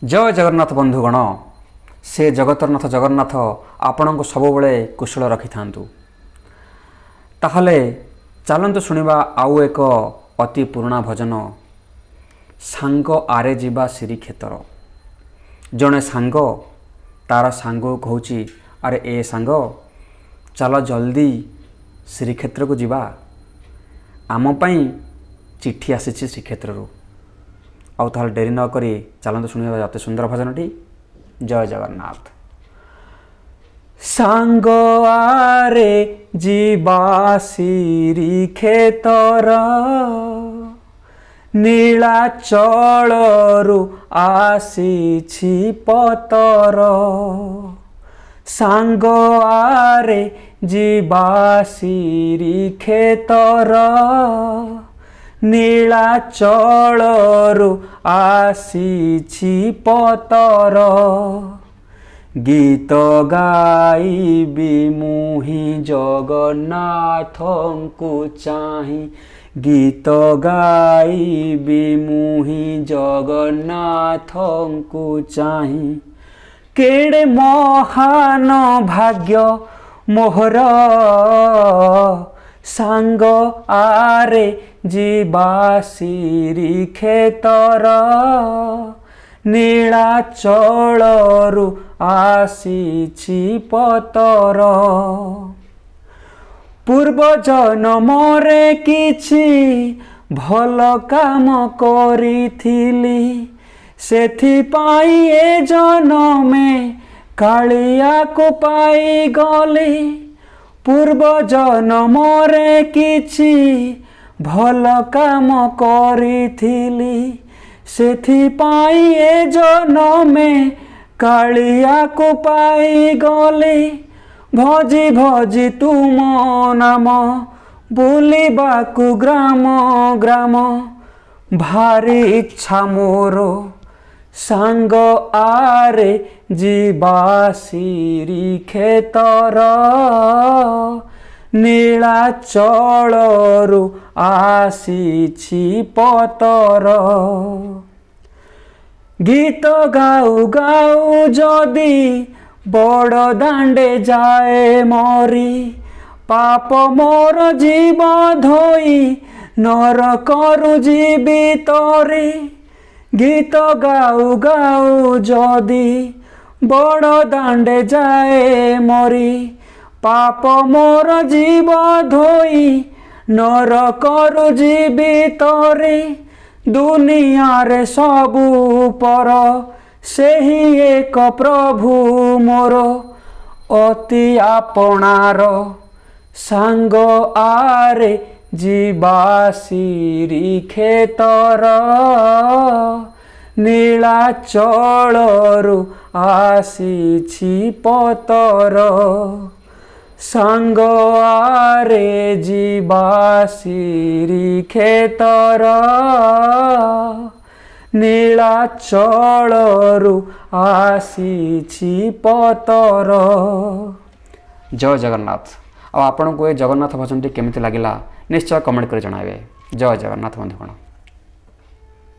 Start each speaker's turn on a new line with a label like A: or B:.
A: जय जगन्नाथ बंधुगण से जगतरनाथ जगन्नाथ आपण सब कुशल रखि था। ताहले चलतु शुणा आउ एक अति पुराणा भजन सांग आरे जीवा श्रीक्षेत्र। जड़े सांग तार सांग कहूँ अरे ए सांग चल जल्दी श्रीक्षेत्र को जीवा आम पाई चिट्ठी आसी श्रीक्षेत्र आउ ताल डेरी न करी चलतु शुणा अति सुंदर भजनटी। जय जगन्नाथ। सांग आरे जीवा श्रीक्षेत्र नीलाचलरू आसीछि पतर। सांग आरे जीवा श्रीक्षेत्र नीलाचलरू आसीछि पतर। गीत गाइबी मुहि जगन्नाथंकु चाहि। गीत गाइबी मुहि जगन्नाथंकु चाहि। केड़े महान भाग्य मोहर सांग आरे जीवा श्रीक्षेत्र नीलाचलरू आसीछि पतर। पूर्व जन्मरे किछि भल काम करिथिली सेथिपाई ए जनमे कालिया को पाई गली। पूर्व जन्मरे किछि भल काम करिथिली सेथिपाई ए जनमे कालिया को पाई गली। भजी भजी तुम नाम बुलिबाकु ग्राम ग्राम भारी इच्छा मोर। सांग आरे जीवा श्रीक्षेत्र नीलाचलरू आसीछि पतर। गीत गाऊ गाऊ जदि बड़ दांडे जाए मरी पाप मोर जीव धोई नरकरु जीवितरी। गीत गाऊ गाऊ जदि बड़ दांडे जाए मरी पाप मोर जीव धोई नरकरु जीवितरी। दुनिया रे सबु पर सेही एक प्रभु मोर अति आपणार। सांग आरे जीवा श्रीक्षेत्र नीलाचलरू आसीछि पतर। सांग आरे जीवा श्रीक्षेत्र नीलाचलरू आसीछि पतर। जय जगन्नाथ। आ आपण को ए जगन्नाथ भजनटी केमिति लागिला निश्चय कमेंट कर जणावे। जय जगन्नाथ बंधुगण।